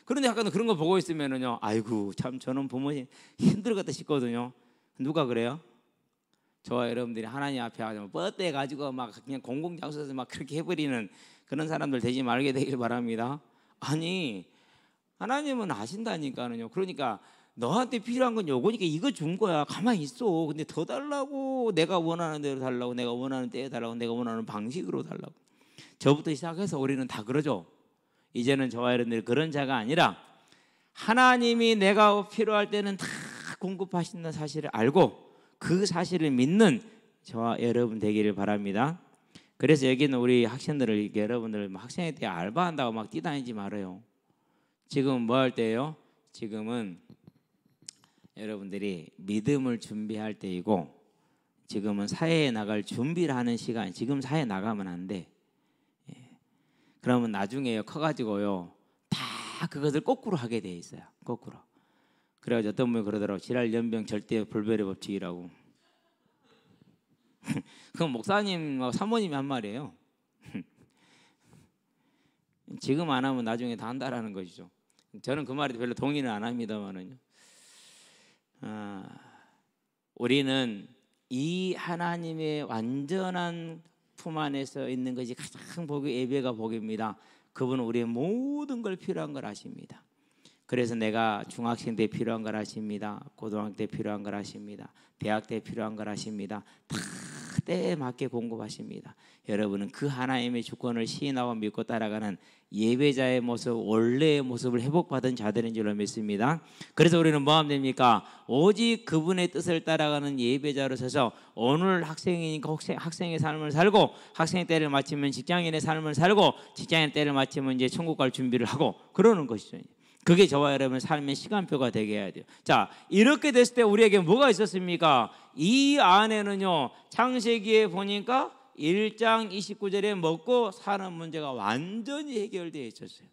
그런데 약간 그런 거 보고 있으면은요, 아이고 참 저는 부모님 힘들겠다 싶거든요. 누가 그래요? 저와 여러분들이 하나님 앞에 와서 뻗대 가지고 막 그냥 공공장소에서 막 그렇게 해버리는 그런 사람들 되지 말게 되길 바랍니다. 아니 하나님은 아신다니까요. 그러니까 너한테 필요한 건 요거니까 이거 준 거야. 가만히 있어. 근데 더 달라고. 내가 원하는 대로 달라고. 내가 원하는 때에 달라고. 내가 원하는 방식으로 달라고. 저부터 시작해서 우리는 다 그러죠. 이제는 저와 여러분들이 그런 자가 아니라 하나님이 내가 필요할 때는 다 공급하신다는 사실을 알고 그 사실을 믿는 저와 여러분 되기를 바랍니다. 그래서 여기는 우리 학생들을 여러분들 학생회 때 알바한다고 막 뛰다니지 말아요. 지금 뭐 할 때예요? 지금은 여러분들이 믿음을 준비할 때이고 지금은 사회에 나갈 준비를 하는 시간. 지금 사회에 나가면 안 돼. 그러면 나중에요 커가지고요 다 그것을 거꾸로 하게 돼 있어요. 거꾸로. 그래가지고 어떤 분이 그러더라고. 지랄 연병 절대 불변의 법칙이라고. 그건 목사님 사모님이 한 말이에요. 지금 안 하면 나중에 다 한다라는 것이죠. 저는 그 말에 별로 동의는 안 합니다만은요. 우리는 이 하나님의 완전한 품 안에서 있는 것이 가장 복이 예배가 복입니다. 그분은 우리의 모든 걸 필요한 걸 아십니다. 그래서 내가 중학생 때 필요한 걸 아십니다. 고등학교 때 필요한 걸 아십니다. 대학 때 필요한 걸 아십니다. 다 때에 맞게 공급하십니다. 여러분은 그 하나님의 주권을 시인하고 믿고 따라가는 예배자의 모습, 원래의 모습을 회복받은 자들인 줄로 믿습니다. 그래서 우리는 뭐 하면 됩니까? 오직 그분의 뜻을 따라가는 예배자로 서서 오늘 학생이니까 학생의 삶을 살고 학생 때를 마치면 직장인의 삶을 살고 직장인 때를 마치면 이제 천국 갈 준비를 하고 그러는 것이죠. 그게 저와 여러분의 삶의 시간표가 되게 해야 돼요. 자, 이렇게 됐을 때 우리에게 뭐가 있었습니까? 이 안에는요, 창세기에 보니까 1장 29절에 먹고 사는 문제가 완전히 해결되어 있었어요.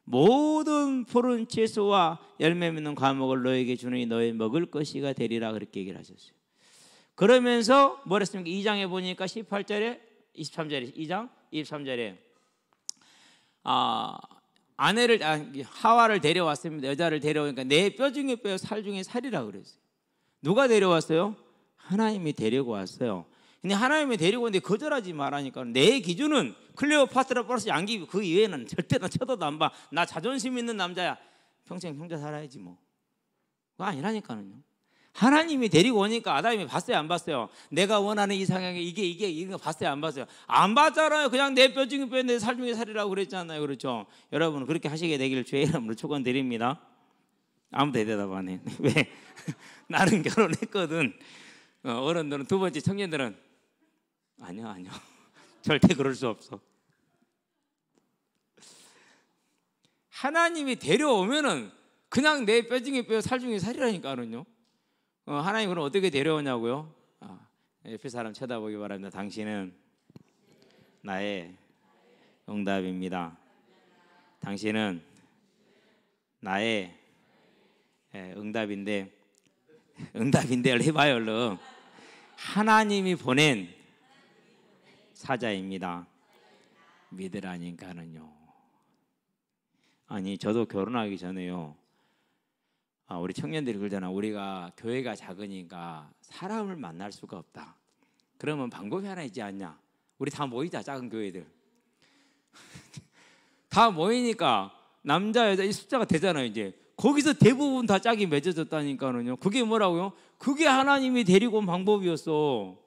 모든 푸른 채소와 열매 맺는 과목을 너에게 주느니 너희 먹을 것이가 되리라 그렇게 얘기를 하셨어요. 그러면서 뭐랬습니까? 2장에 보니까 18절에 23절에 2장 23절에 아내를 하와를 데려왔습니다. 여자를 데려오니까 내 뼈 중에 뼈 살 중에 살이라 그랬어요. 누가 데려왔어요? 하나님이 데리고 왔어요. 근데 하나님이 데리고 오는데 거절하지 말라니까. 내 기준은 클레오파트라 플러스 양귀비 그 이외에는 절대 나 쳐다도 안 봐. 나 자존심 있는 남자야. 평생 혼자 살아야지 뭐. 그거 아니라니까요. 하나님이 데리고 오니까 아담이 봤어요 안 봤어요? 내가 원하는 이상형이 이게 이거 봤어요 안 봤어요? 안 봤잖아요. 그냥 내 뼈 중에 뼈 내 살 중에 살이라고 그랬잖아요. 그렇죠? 여러분 그렇게 하시게 되기를 주의 이름으로 축원드립니다. 아무도 대답 안 해. 왜? 나는 결혼했거든. 어른들은 두 번째 청년들은 아니요 절대 그럴 수 없어. 하나님이 데려오면은 그냥 내 뼈 중에 뼈 살 중에 살이라니까요. 하나님 그럼 어떻게 데려오냐고요? 옆에 사람 쳐다보기 바랍니다. 당신은 나의 응답입니다. 당신은 나의 응답인데를 해봐요 얼른. 하나님이 보낸 사자입니다. 믿으라니까는요. 아니 저도 결혼하기 전에요. 우리 청년들이 그러잖아. 우리가 교회가 작으니까 사람을 만날 수가 없다. 그러면 방법이 하나 있지 않냐? 우리 다 모이자. 작은 교회들 다 모이니까 남자 여자 이 숫자가 되잖아요. 이제 거기서 대부분 다 짝이 맺어졌다니까요. 그게 뭐라고요? 그게 하나님이 데리고 온 방법이었어.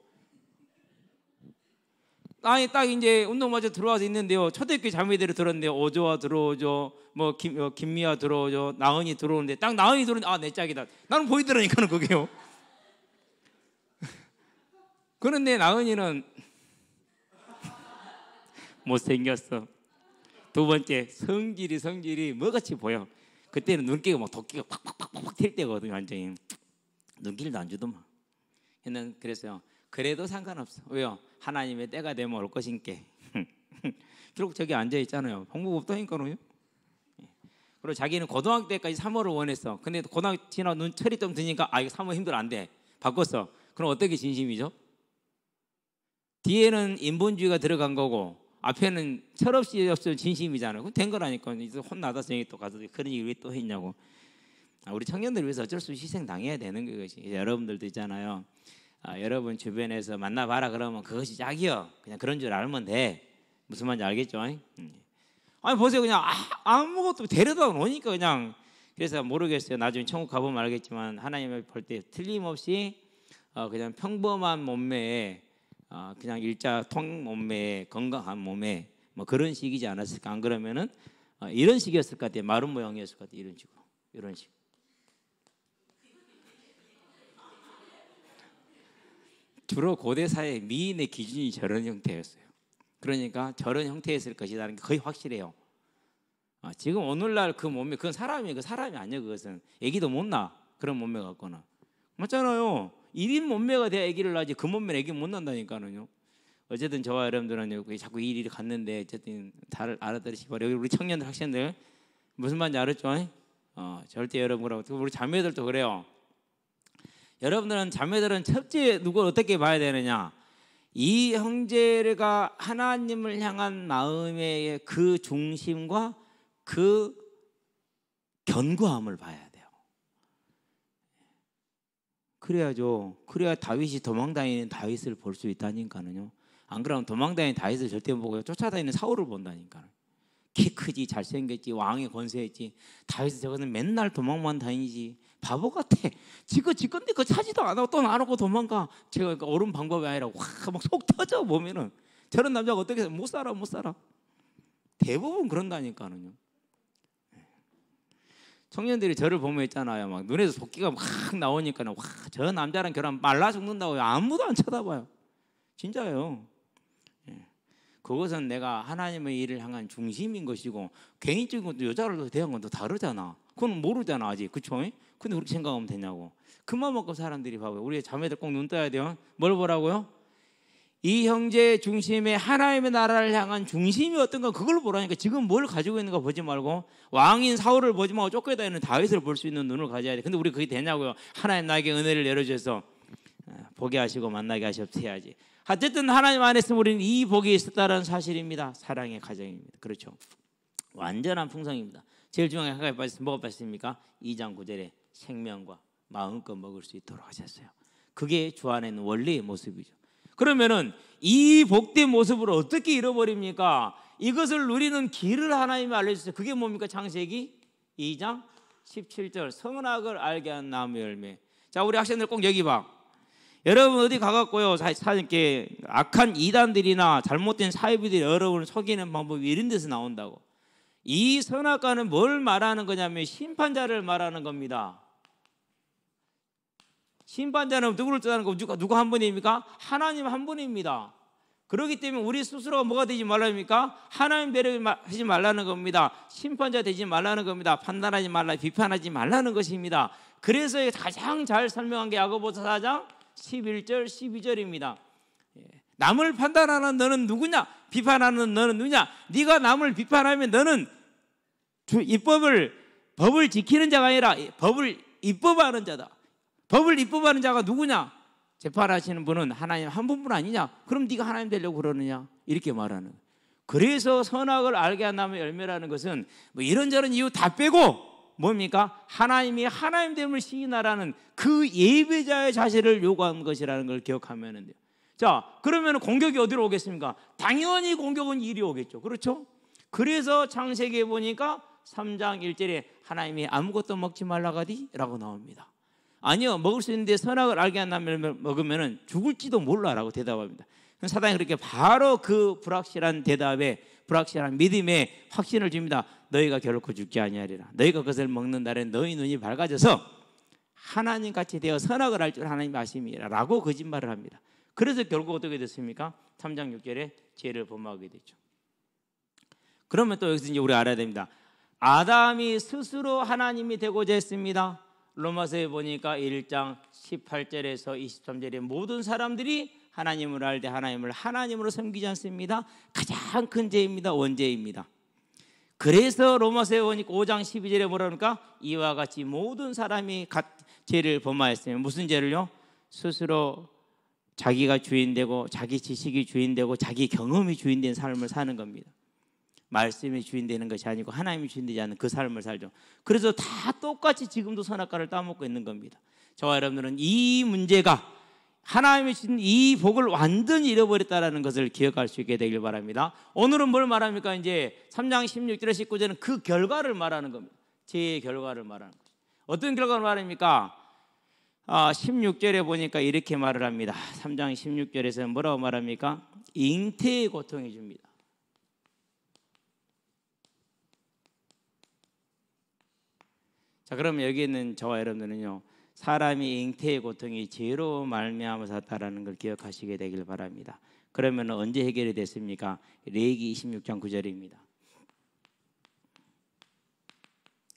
아니 딱 이제 운동마저 들어와서 있는데요. 초대교회 자매들이 들었는데 오조와 들어오죠. 뭐 김미아 들어오죠. 나은이 들어오는데 딱 나은이 들어오는데 내 짝이다. 나는 보이더라니까는 그게요. 그런데 나은이는 못생겼어. 두 번째 성질이 뭐같이 보여. 그때는 눈기가 막 도끼가 팍팍팍팍 튈 때거든요. 완전히 눈길도 안 주더만. 걔는 그랬어요. 그래도 상관없어. 왜요? 하나님의 때가 되면 올 것인께. 결국 저기 앉아 있잖아요. 방법 없다니까요. 그리고 자기는 고등학교 때까지 3호를 원했어. 근데 고등학교 지나 눈 철이 좀 드니까 이거 3호 힘들어 안 돼. 바꿨어. 그럼 어떻게 진심이죠? 뒤에는 인본주의가 들어간 거고 앞에는 철없이 없으면 진심이잖아요. 그럼 된 거라니까. 이제 혼나다서 또 가서 그런 얘기 왜 또 했냐고. 우리 청년들 위해서 어쩔 수 없이 희생 당해야 되는 것이. 여러분들도 있잖아요. 여러분 주변에서 만나봐라 그러면 그것이 짝이요. 그냥 그런 줄 알면 돼. 무슨 말인지 알겠죠? 아니 보세요. 그냥 아무것도 데려다 놓으니까 그냥. 그래서 모르겠어요. 나중에 천국 가보면 알겠지만 하나님을 볼 때 틀림없이 그냥 평범한 몸매에 그냥 일자통 몸매에 건강한 몸에 뭐 그런 식이지 않았을까. 안 그러면은 이런 식이었을 것 같아요. 마른 모양이었을 것 같아요. 이런 식으로. 이런 식. 주로 고대사의 미인의 기준이 저런 형태였어요. 그러니까 저런 형태였을 것이라는 게 거의 확실해요. 지금 오늘날 그 몸매 그건 사람이 아니에요. 그것은 애기도 못 낳아. 그런 몸매 갖고는 맞잖아요. 1인 몸매가 돼야 애기를 낳지 그 몸매는 애기 못 낳는다니까요. 어쨌든 저와 여러분들은 자꾸 이 일이 갔는데 어쨌든 다 알아들으시기 바라요. 우리 청년들 학생들 무슨 말인지 알았죠? 절대 여러분하고 우리 자매들도 그래요. 여러분들은 자매들은 첫째 누굴 어떻게 봐야 되느냐? 이 형제가 하나님을 향한 마음의 그 중심과 그 견고함을 봐야 돼요. 그래야죠. 그래야 다윗이 도망다니는 다윗을 볼 수 있다니까요. 안 그러면 도망다니는 다윗을 절대 못 보고 쫓아다니는 사울을 본다니까요. 키 크지 잘생겼지 왕의 권세했지. 다윗은 저거는 맨날 도망만 다니지. 바보 같아. 지거 건데 그거 차지도 안 하고 또 나르고 도망가. 제가 옳은 방법이 아니라 막 속 터져 보면은 저런 남자가 어떻게 못 살아. 대부분 그런다니까요. 청년들이 저를 보면 있잖아요. 막 눈에서 솟기가 막 나오니까는 저 남자랑 결혼 말라 죽는다고 아무도 안 쳐다봐요. 진짜예요. 그것은 내가 하나님의 일을 향한 중심인 것이고 개인적인 것도 여자를 대한 건 또 다르잖아. 그건 모르잖아 아직. 그쵸? 근데 그렇게 생각하면 되냐고. 그만 먹고 사람들이 봐봐요. 우리 자매들 꼭 눈 떠야 돼요. 뭘 보라고요? 이 형제 중심의 하나님의 나라를 향한 중심이 어떤가 그걸 보라니까. 지금 뭘 가지고 있는가 보지 말고 왕인 사울을 보지 말고 쫓겨다니는 다윗을 볼 수 있는 눈을 가져야 돼. 근데 우리 그게 되냐고요. 하나님 나에게 은혜를 내려주셔서 보게 하시고 만나게 하셔야지. 어쨌든 하나님 안에서 우리는 이 복이 있었다는 사실입니다. 사랑의 가정입니다. 그렇죠. 완전한 풍성입니다. 제일 중요한 한 가지 뭐가 빠졌습니까? 2장 9절에 생명과 마음껏 먹을 수 있도록 하셨어요. 그게 주 안에 있는 원리의 모습이죠. 그러면은 이 복된 모습을 어떻게 잃어버립니까? 이것을 누리는 길을 하나님이 알려주세요. 그게 뭡니까? 창세기 2장 17절 선악을 알게 한 나무의 열매. 자, 우리 학생들 꼭 여기 봐. 여러분 어디 가갖고요, 이렇게 악한 이단들이나 잘못된 사이비들이 여러분을 속이는 방법이 이런 데서 나온다고. 이 선악과는 뭘 말하는 거냐면 심판자를 말하는 겁니다. 심판자는 누구를 뜻하는 거? 누가 한 분입니까? 하나님 한 분입니다. 그렇기 때문에 우리 스스로가 뭐가 되지 말라입니까? 하나님 배려하지 말라는 겁니다. 심판자 되지 말라는 겁니다. 판단하지 말라, 비판하지 말라는 것입니다. 그래서 가장 잘 설명한 게 야고보서 4장 11절 12절입니다. 남을 판단하는 너는 누구냐? 비판하는 너는 누구냐? 네가 남을 비판하면 너는 법을 지키는 자가 아니라 법을 입법하는 자다. 법을 입법하는 자가 누구냐? 재판하시는 분은 하나님 한 분뿐 아니냐? 그럼 네가 하나님 되려고 그러느냐? 이렇게 말하는. 그래서 선악을 알게 한 나무의 열매라는 것은 뭐 이런저런 이유 다 빼고 뭡니까? 하나님이 하나님됨을 시인하라는 그 예배자의 자세를 요구한 것이라는 걸 기억하면 돼요. 자, 그러면 공격이 어디로 오겠습니까? 당연히 공격은 이리 오겠죠. 그렇죠? 그래서 창세기에 보니까 3장 1절에 하나님이 아무것도 먹지 말라가디? 라고 나옵니다. 아니요, 먹을 수 있는데 선악을 알게 한 나무를 먹으면 죽을지도 몰라라고 대답합니다. 사단이 그렇게 바로 그 불확실한 대답에, 불확실한 믿음에 확신을 줍니다. 너희가 결코 죽지 아니하리라. 너희가 그것을 먹는 날엔 너희 눈이 밝아져서 하나님같이 되어 선악을 알 줄 하나님이 아심이라 라고 거짓말을 합니다. 그래서 결국 어떻게 됐습니까? 3장 6절에 죄를 범하게 되죠. 그러면 또 여기서 이제 우리 알아야 됩니다. 아담이 스스로 하나님이 되고자 했습니다. 로마서에 보니까 1장 18절에서 23절에 모든 사람들이 하나님을 알 때 하나님을 하나님으로 섬기지 않습니다. 가장 큰 죄입니다. 원죄입니다. 그래서 로마서에 보니까 5장 12절에 뭐라 그러니까 이와 같이 모든 사람이 죄를 범하였으면 무슨 죄를요? 스스로 자기가 주인되고 자기 지식이 주인되고 자기 경험이 주인된 삶을 사는 겁니다. 말씀이 주인되는 것이 아니고 하나님이 주인되지 않는 그 삶을 살죠. 그래서 다 똑같이 지금도 선악과를 따먹고 있는 겁니다. 저와 여러분들은 이 문제가 하나님이 주신 이 복을 완전히 잃어버렸다는 것을 기억할 수 있게 되길 바랍니다. 오늘은 뭘 말합니까? 이제 3장 16절에 19절은 그 결과를 말하는 겁니다. 죄의 결과를 말하는 거죠. 어떤 결과를 말합니까? 16절에 보니까 이렇게 말을 합니다. 3장 16절에서 뭐라고 말합니까? 잉태의 고통이 줍니다. 자, 그러면 여기 있는 저와 여러분들은요, 사람이 잉태의 고통이 죄로 말미암아서 왔다라는 걸 기억하시게 되길 바랍니다. 그러면 언제 해결이 됐습니까? 레위기 26장 9절입니다.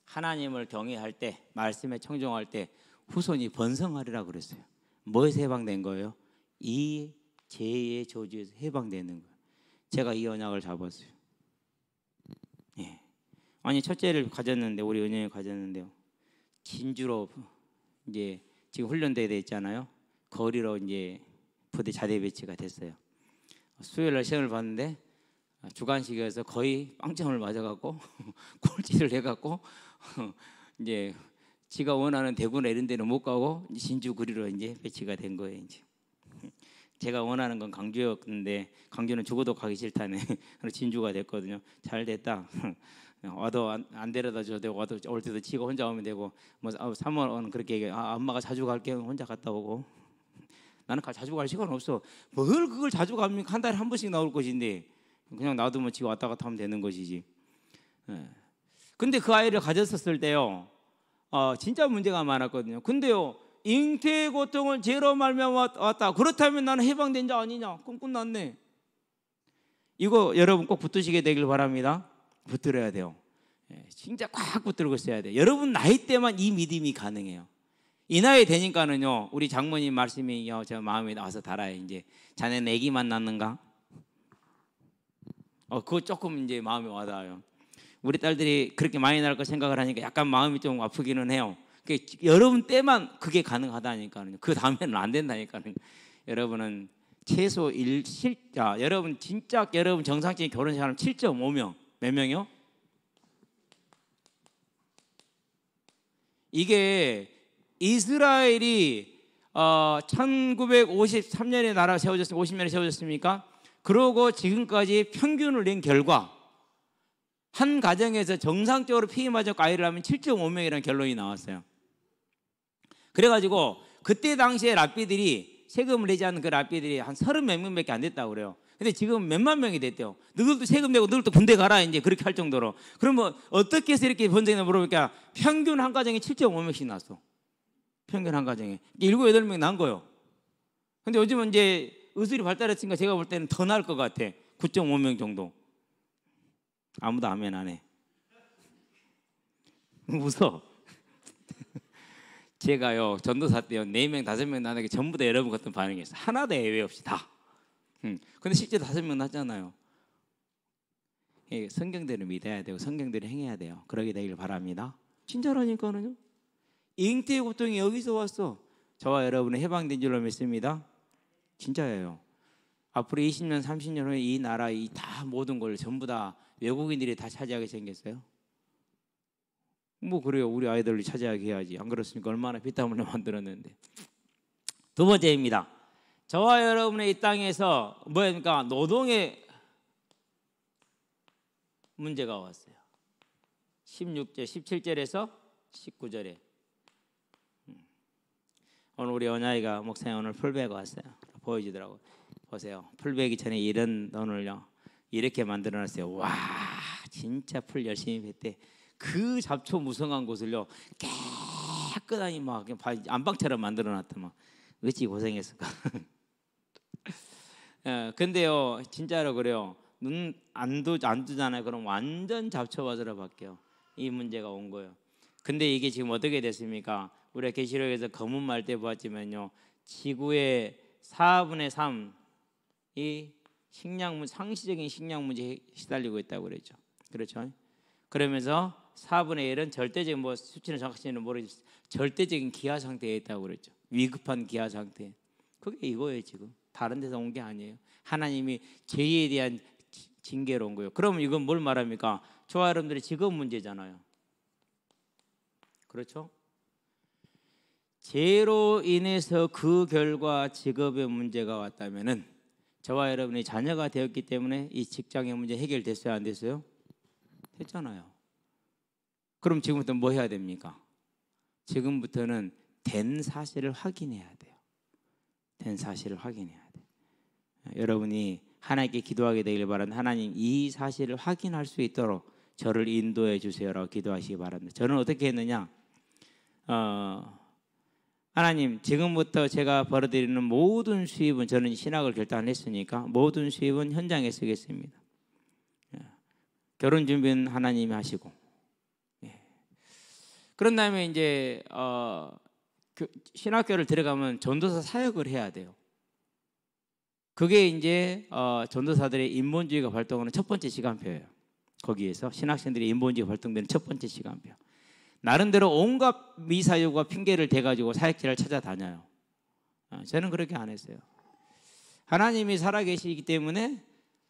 하나님을 경외할 때, 말씀에 청종할 때 후손이 번성하리라고 그랬어요. 뭐에서 해방된 거예요? 이 죄의 저주에서 해방되는 거예요. 제가 이 언약을 잡았어요. 예. 아니, 첫째를 가졌는데, 우리 은영이 가졌는데요, 진주로 이제 지금 훈련대에 돼 있잖아요. 거리로 이제 부대 자대 배치가 됐어요. 수요일날 시험을 봤는데 주관식이어서 거의 빵점을 맞아갖고 꼴찌를 해갖고 이제 지가 원하는 대구나 이런 데는 못 가고 진주 거리로 이제 배치가 된 거예요. 이제 제가 원하는 건 강주였는데 강주는 죽어도 가기 싫다네. 진주가 됐거든요. 잘 됐다. 와도 안 데려다 줘도 되고 와도 올 때도 지가 혼자 오면 되고 뭐 3월은 그렇게 얘기해. 엄마가 자주 갈게. 혼자 갔다 오고. 나는 자주 갈 시간 없어. 뭘 그걸 자주 갑니까? 한 달에 한 번씩 나올 것인데 그냥 놔두면 지가 왔다 갔다 하면 되는 것이지. 근데 그 아이를 가졌었을 때요, 진짜 문제가 많았거든요. 근데요, 잉태의 고통을 죄로 말미암아 왔다. 그렇다면 나는 해방된 자 아니냐? 그럼 끝났네. 이거 여러분 꼭 붙드시게 되길 바랍니다. 붙들어야 돼요. 진짜 꽉 붙들고 있어야 돼요. 여러분 나이 때만 이 믿음이 가능해요. 이 나이 되니까는요, 우리 장모님 말씀이요, 저 마음에 와서 달아요. 이제 자네는 애기만 낳는가? 그거 조금 이제 마음에 와닿아요. 우리 딸들이 그렇게 많이 낳을 거 생각을 하니까 약간 마음이 좀 아프기는 해요. 여러분 때만 그게 가능하다니까요. 그 다음에는 안 된다니까요. 여러분은 최소 여러분 진짜 여러분 정상적인 결혼 생활은 7.5명. 몇 명이요? 이게 이스라엘이 1953년에 나라가 세워졌습니까? 50년에 세워졌습니까? 그러고 지금까지 평균을 낸 결과 한 가정에서 정상적으로 피임하자고 아이를 하면 7.5명이라는 결론이 나왔어요. 그래가지고 그때 당시에 랍비들이 세금을 내지 않는 그 랍비들이 한 30몇 명밖에 안 됐다고 그래요. 근데 지금 몇만 명이 됐대요. 너희들도 세금 내고 너희들도 군대 가라 이제 그렇게 할 정도로. 그러면 어떻게 해서 이렇게 번성이나 물어보니까 평균 한 가정에 7.5명씩 났어. 평균 한 가정에 7, 8명 난 거예요. 근데 요즘은 이제 의술이 발달했으니까 제가 볼 때는 더 나을 것 같아. 9.5명 정도. 아무도 아멘 안 해. 웃어. 제가요 전도사 때요 4명, 5명 나는 게 전부 다 여러분 같은 반응이었어요. 하나도 예외 없이 다. 근데 실제 5명 났잖아요. 성경대로 믿어야 되고 성경대로 행해야 돼요. 그러게 되길 바랍니다. 진짜라니까는요. 잉태의 고통이 여기서 왔어. 저와 여러분은 해방된 줄로 믿습니다. 진짜예요. 앞으로 20년, 30년 후에 이 나라 이 다 모든 걸 전부 다 외국인들이 다 차지하게 생겼어요. 뭐 그래요. 우리 아이들이 차지하게 해야지. 안 그렇습니까? 얼마나 피땀 흘려 만들었는데. 두 번째입니다. 저와 여러분의 이 땅에서 뭐입니까? 노동의 문제가 왔어요. 16절, 17절에서 19절에 오늘 우리 언아이가 목사님 오늘 풀베가 왔어요. 보여주더라고요. 보세요. 풀베기 전에 이런 돈을요 이렇게 만들어놨어요. 와 진짜 풀 열심히 뱉대. 그 잡초 무성한 곳을요 깨끗하니 막 안방처럼 만들어놨더만. 어찌 고생했을까. 근데요 진짜로 그래요. 눈 안 뜨잖아요. 그럼 완전 잡초밭으로 바뀌어요. 이 문제가 온 거예요. 근데 이게 지금 어떻게 됐습니까? 우리가 계시록에서 검은 말대 보았지만요 지구의 4분의 3이 상시적인 식량 문제에 시달리고 있다고 그랬죠. 그렇죠? 그러면서 4분의 1은 절대적인 뭐 수치는 정확히는 모르겠지만 절대적인 기아 상태에 있다고 그랬죠. 위급한 기아 상태. 그게 이거예요. 지금 다른 데서 온 게 아니에요. 하나님이 죄에 대한 징계로 온 거예요. 그러면 이건 뭘 말합니까? 저와 여러분들의 직업 문제잖아요. 그렇죠? 죄로 인해서 그 결과 직업의 문제가 왔다면은 저와 여러분이 자녀가 되었기 때문에 이 직장의 문제 해결됐어요? 안 됐어요? 됐잖아요. 그럼 지금부터 뭐 해야 됩니까? 지금부터는 된 사실을 확인해야 돼요. 된 사실을 확인해야 돼요. 여러분이 하나님께 기도하게 되길 바랍니다. 하나님 이 사실을 확인할 수 있도록 저를 인도해 주세요라고 기도하시기 바랍니다. 저는 어떻게 했느냐? 하나님 지금부터 제가 벌어들이는 모든 수입은 저는 신학을 결단했으니까 모든 수입은 현장에 쓰겠습니다. 결혼 준비는 하나님이 하시고 그런 다음에 이제 신학교를 들어가면 전도사 사역을 해야 돼요. 그게 이제 전도사들의 인본주의가 발동하는 첫 번째 시간표예요. 거기에서 신학생들의 인본주의가 발동되는 첫 번째 시간표. 나름대로 온갖 미사유가 핑계를 대가지고 사역지를 찾아다녀요. 저는 그렇게 안 했어요. 하나님이 살아계시기 때문에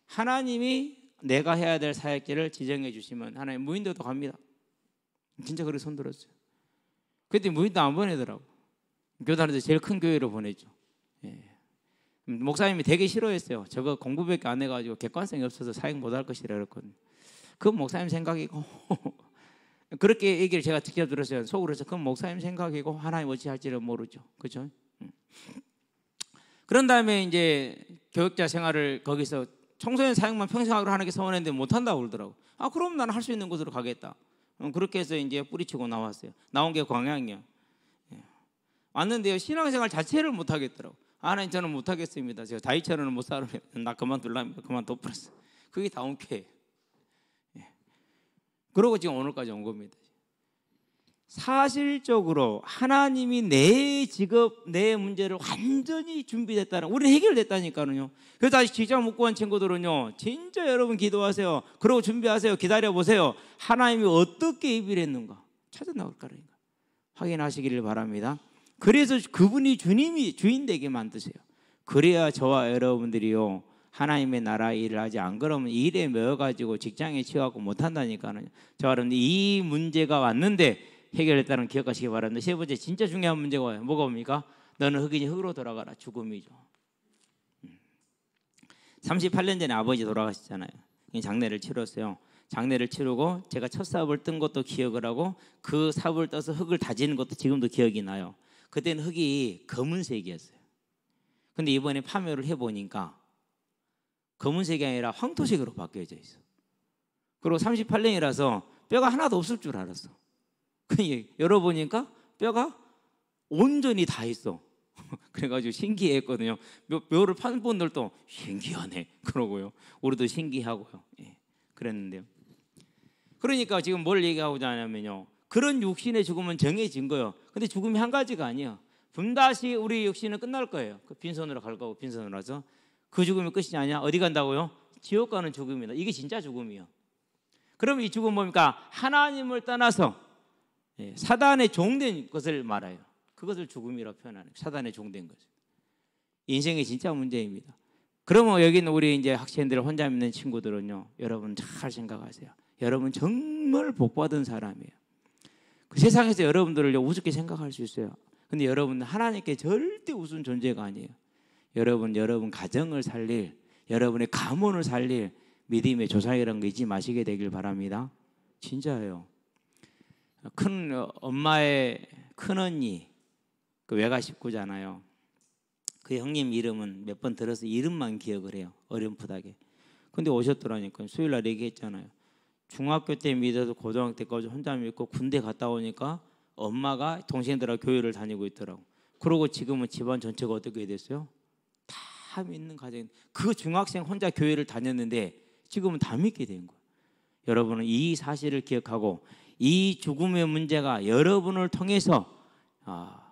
하나님이 내가 해야 될 사역지를 지정해 주시면 하나님 무인도도 갑니다. 진짜 그렇게 손들었어요. 그때 무인도 안 보내더라고. 교단에서 제일 큰 교회로 보내죠. 목사님이 되게 싫어했어요. 저거 공부밖에 안 해가지고 객관성이 없어서 사역 못할 것이라 그랬거든요. 그건 목사님 생각이고 그렇게 얘기를 제가 직접 들었어요. 속으로 해서 그건 목사님 생각이고 하나님 어찌 할지를 모르죠. 그렇죠? 그런 다음에 이제 교육자 생활을 거기서 청소년 사역만 평생학으로 하는 게 서원했는데 못한다고 그러더라고. 그럼 나는 할 수 있는 곳으로 가겠다. 그렇게 해서 이제 뿌리치고 나왔어요. 나온 게 광양이요. 왔는데요 신앙생활 자체를 못하겠더라고. 하나님 저는 못하겠습니다. 제가 다이처럼은 못 살아요. 나 그만둘랍니다. 그만둬버렸어요. 그게 다 온 거예요. 그러고 지금 오늘까지 온 겁니다. 사실적으로 하나님이 내 직업, 내 문제를 완전히 준비됐다는, 우리는 해결됐다니까요. 그래서 아직 직장 못 구한 친구들은요, 진짜 여러분 기도하세요. 그러고 준비하세요. 기다려보세요. 하나님이 어떻게 예비를 했는가 찾아 나올 거라니까. 확인하시기를 바랍니다. 그래서 그분이 주인 되게 만드세요. 그래야 저와 여러분들이요, 하나님의 나라 일을 하지, 안 그러면 일에 매여가지고 직장에 치여갖고 못한다니까요. 저와 여러분들 이 문제가 왔는데 해결했다는 기억하시기 바랍니다. 세 번째 진짜 중요한 문제가 와요. 뭐가 옵니까? 너는 흙이니 흙으로 돌아가라. 죽음이죠. 38년 전에 아버지 돌아가셨잖아요. 장례를 치렀어요. 장례를 치르고 제가 첫 삽을 뜬 것도 기억을 하고 그 삽을 떠서 흙을 다지는 것도 지금도 기억이 나요. 그때는 흙이 검은색이었어요. 근데 이번에 파묘를 해보니까 검은색이 아니라 황토색으로 바뀌어져 있어. 그리고 38년이라서 뼈가 하나도 없을 줄 알았어. 열어보니까 뼈가 온전히 다 있어. 그래가지고 신기했거든요. 묘를 파는 분들도 신기하네 그러고요. 우리도 신기하고요. 예, 그랬는데요. 그러니까 지금 뭘 얘기하고자 하냐면요, 그런 육신의 죽음은 정해진 거예요. 근데 죽음이 한 가지가 아니에요. 분다시 우리 육신은 끝날 거예요. 그 빈손으로 갈 거고 빈손으로 와서 그 죽음이 끝이 아니야. 어디 간다고요? 지옥 가는 죽음이다. 이게 진짜 죽음이에요. 그럼 이 죽음은 뭡니까? 하나님을 떠나서 사단의 종된 것을 말해요. 그것을 죽음이라고 표현하는, 사단의 종된 것. 인생의 진짜 문제입니다. 그러면 여기 있는 우리 이제 학생들 혼자 믿는 친구들은요, 여러분 잘 생각하세요. 여러분 정말 복받은 사람이에요. 그 세상에서 여러분들을 우습게 생각할 수 있어요. 근데 여러분은 하나님께 절대 우스운 존재가 아니에요. 여러분 가정을 살릴, 여러분의 가문을 살릴 믿음의 조상이라는 거 잊지 마시게 되길 바랍니다. 진짜예요. 큰 엄마의 큰언니, 그 외가 식구잖아요. 그 형님 이름은 몇 번 들어서 이름만 기억을 해요. 어렴풋하게. 근데 오셨더라니까요. 수요일날 얘기했잖아요. 중학교 때 믿어서 고등학교 때까지 혼자 믿고 군대 갔다 오니까 엄마가 동생들하고 교회를 다니고 있더라고. 그러고 지금은 집안 전체가 어떻게 됐어요? 다 믿는 가정. 그 중학생 혼자 교회를 다녔는데 지금은 다 믿게 된 거예요. 여러분은 이 사실을 기억하고 이 죽음의 문제가 여러분을 통해서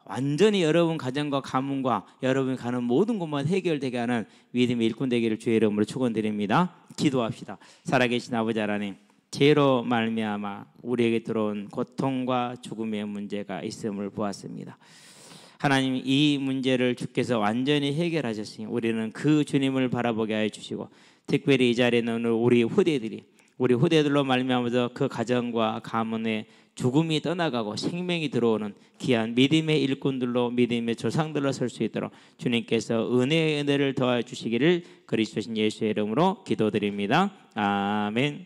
완전히 여러분 가정과 가문과 여러분이 가는 모든 곳만 해결되게 하는 믿음의 일꾼 되기를 주의 이름으로 축원드립니다. 기도합시다. 살아계신 아버지 하나님, 죄로 말미암아 우리에게 들어온 고통과 죽음의 문제가 있음을 보았습니다. 하나님, 이 문제를 주께서 완전히 해결하셨으니 우리는 그 주님을 바라보게 하여 주시고, 특별히 이 자리에 있는 우리 후대들로 말미암아서 그 가정과 가문에 죽음이 떠나가고 생명이 들어오는 귀한 믿음의 일꾼들로, 믿음의 조상들로 설 수 있도록 주님께서 은혜를 더하여 주시기를 그리스도신 예수의 이름으로 기도드립니다. 아멘.